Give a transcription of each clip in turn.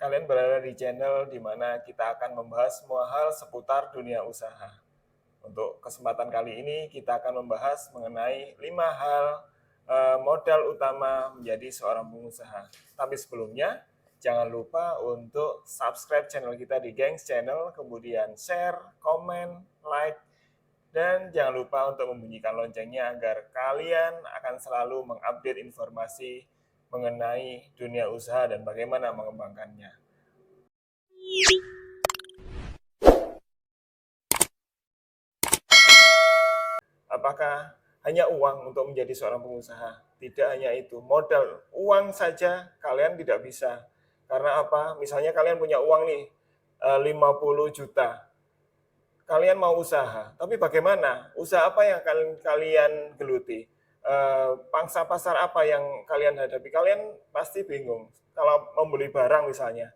Kalian berada di channel di mana kita akan membahas semua hal seputar dunia usaha. Untuk kesempatan kali ini kita akan membahas mengenai 5 hal modal utama menjadi seorang pengusaha. Tapi sebelumnya, jangan lupa untuk subscribe channel kita di Gengs Channel, kemudian share, komen, like, dan jangan lupa untuk membunyikan loncengnya agar kalian akan selalu mengupdate informasi mengenai dunia usaha dan bagaimana mengembangkannya. Apakah hanya uang untuk menjadi seorang pengusaha? Tidak hanya itu, modal uang saja kalian tidak bisa. Karena apa? Misalnya kalian punya uang nih 50 juta. Kalian mau usaha, tapi bagaimana? Usaha apa yang kalian geluti? Pangsa pasar apa yang kalian hadapi? Kalian pasti bingung. Kalau membeli barang misalnya,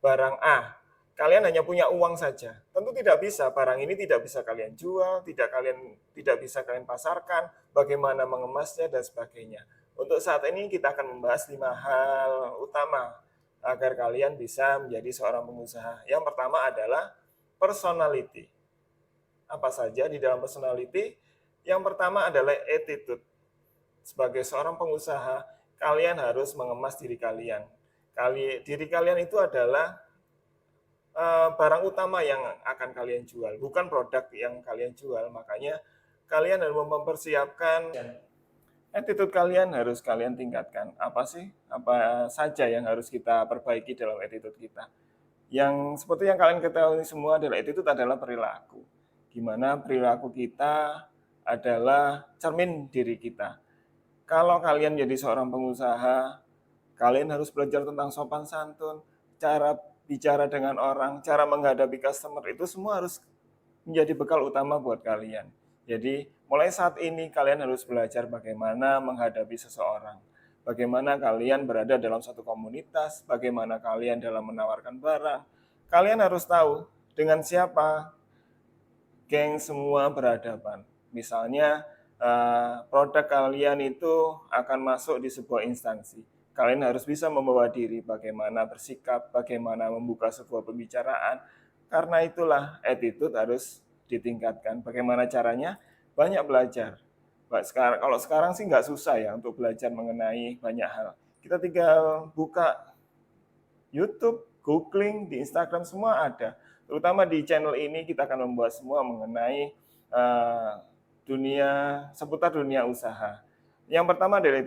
barang A, kalian hanya punya uang saja. Tentu tidak bisa, barang ini tidak bisa kalian jual, tidak bisa kalian pasarkan, bagaimana mengemasnya dan sebagainya. Untuk saat ini kita akan membahas 5 hal utama agar kalian bisa menjadi seorang pengusaha. Yang pertama adalah personality. Apa saja di dalam personality? Yang pertama adalah attitude. Sebagai seorang pengusaha, kalian harus mengemas diri kalian. Diri kalian itu adalah barang utama yang akan kalian jual, bukan produk yang kalian jual. Makanya kalian harus mempersiapkan attitude kalian harus kalian tingkatkan. Apa sih? Apa saja yang harus kita perbaiki dalam attitude kita? Yang seperti yang kalian ketahui semua adalah attitude adalah perilaku. Gimana perilaku kita adalah cermin diri kita. Kalau kalian jadi seorang pengusaha, kalian harus belajar tentang sopan santun, cara bicara dengan orang, cara menghadapi customer, itu semua harus menjadi bekal utama buat kalian. Jadi, mulai saat ini kalian harus belajar bagaimana menghadapi seseorang. Bagaimana kalian berada dalam satu komunitas, bagaimana kalian dalam menawarkan barang. Kalian harus tahu dengan siapa geng semua berhadapan. Misalnya, produk kalian itu akan masuk di sebuah instansi. Kalian harus bisa membawa diri, bagaimana bersikap, bagaimana membuka sebuah pembicaraan. Karena itulah attitude harus ditingkatkan. Bagaimana caranya? Banyak belajar. Kalau sekarang sih nggak susah ya untuk belajar mengenai banyak hal. Kita tinggal buka YouTube, googling, di Instagram semua ada. Terutama di channel ini kita akan membahas semua mengenai uh, seputar dunia usaha. Yang pertama adalah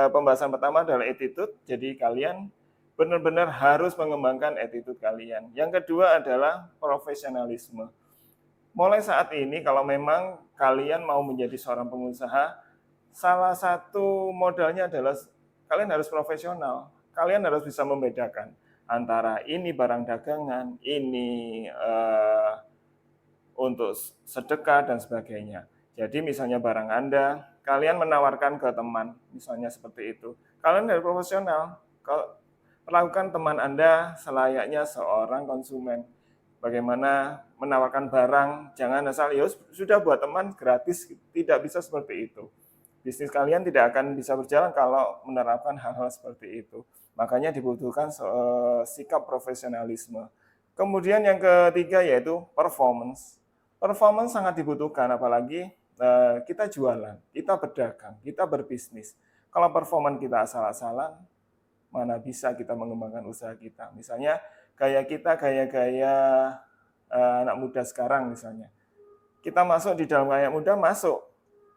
pembahasan pertama adalah attitude. Jadi kalian benar-benar harus mengembangkan attitude kalian. Yang kedua adalah profesionalisme. Mulai saat ini kalau memang kalian mau menjadi seorang pengusaha, salah satu modalnya adalah kalian harus profesional. Kalian harus bisa membedakan antara ini barang dagangan, ini untuk sedekah dan sebagainya. Jadi misalnya barang Anda, kalian menawarkan ke teman, misalnya seperti itu. Kalian harus profesional. Perlakukan teman Anda selayaknya seorang konsumen. Bagaimana menawarkan barang, jangan asal ya sudah buat teman gratis, tidak bisa seperti itu. Bisnis kalian tidak akan bisa berjalan kalau menerapkan hal-hal seperti itu. Makanya dibutuhkan sikap profesionalisme. Kemudian yang ketiga yaitu performance. Performance sangat dibutuhkan, apalagi kita jualan, kita berdagang, kita berbisnis. Kalau performance kita asal-asalan, mana bisa kita mengembangkan usaha kita. Misalnya gaya-gaya anak muda sekarang misalnya. Kita masuk di dalam anak muda, masuk.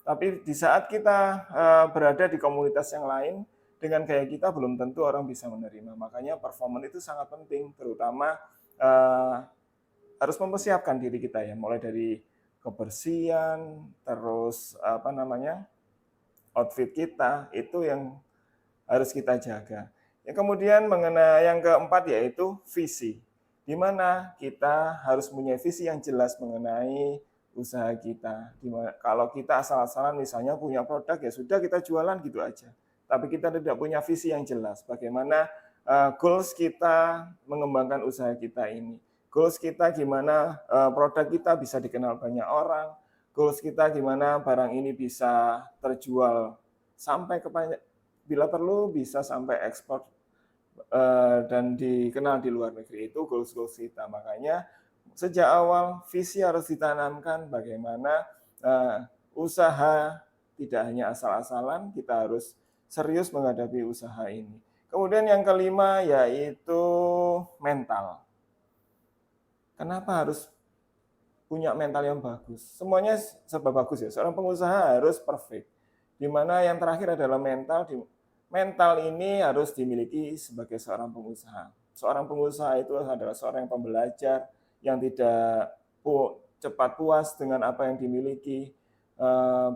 Tapi di saat kita berada di komunitas yang lain, dengan gaya kita belum tentu orang bisa menerima. Makanya performance itu sangat penting, terutama harus mempersiapkan diri kita ya, mulai dari kebersihan, terus outfit kita, itu yang harus kita jaga. Yang kemudian mengenai yang keempat yaitu visi, di mana kita harus punya visi yang jelas mengenai usaha kita. Dimana, kalau kita asal-asalan misalnya punya produk ya sudah kita jualan gitu aja. Tapi kita tidak punya visi yang jelas bagaimana goals kita mengembangkan usaha kita ini. Goals kita gimana produk kita bisa dikenal banyak orang. Goals kita gimana barang ini bisa terjual sampai ke banyak, bila perlu bisa sampai ekspor dan dikenal di luar negeri itu goals-goals kita. Makanya sejak awal visi harus ditanamkan bagaimana usaha tidak hanya asal-asalan, kita harus serius menghadapi usaha ini. Kemudian yang kelima yaitu mental. Kenapa harus punya mental yang bagus? Semuanya serba bagus ya. Seorang pengusaha harus perfect. Di mana yang terakhir adalah mental. Mental ini harus dimiliki sebagai seorang pengusaha. Seorang pengusaha itu adalah seorang yang pembelajar, yang tidak cepat puas dengan apa yang dimiliki,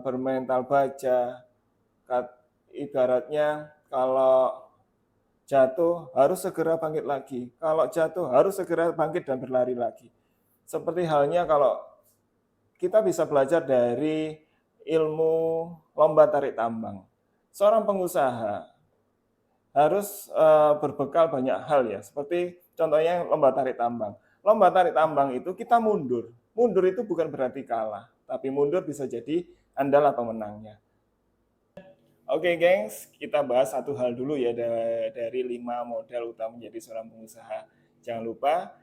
bermental baja. Ibaratnya kalau jatuh harus segera bangkit lagi. Kalau jatuh harus segera bangkit dan berlari lagi. Seperti halnya kalau kita bisa belajar dari ilmu lomba tarik tambang. Seorang pengusaha harus berbekal banyak hal ya, seperti contohnya lomba tarik tambang. Lomba tarik tambang itu kita mundur. Mundur itu bukan berarti kalah, tapi mundur bisa jadi Anda lah pemenangnya. Oke, gengs, kita bahas satu hal dulu ya dari 5 modal utama menjadi seorang pengusaha. Jangan lupa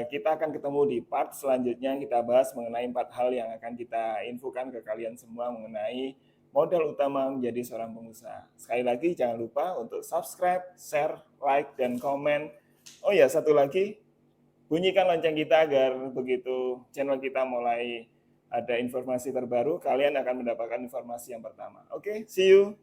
kita akan ketemu di part selanjutnya, kita bahas mengenai 4 hal yang akan kita infokan ke kalian semua mengenai modal utama menjadi seorang pengusaha. Sekali lagi jangan lupa untuk subscribe, share, like, dan komen. Oh ya, satu lagi, bunyikan lonceng kita agar begitu channel kita mulai ada informasi terbaru, kalian akan mendapatkan informasi yang pertama. Oke, see you.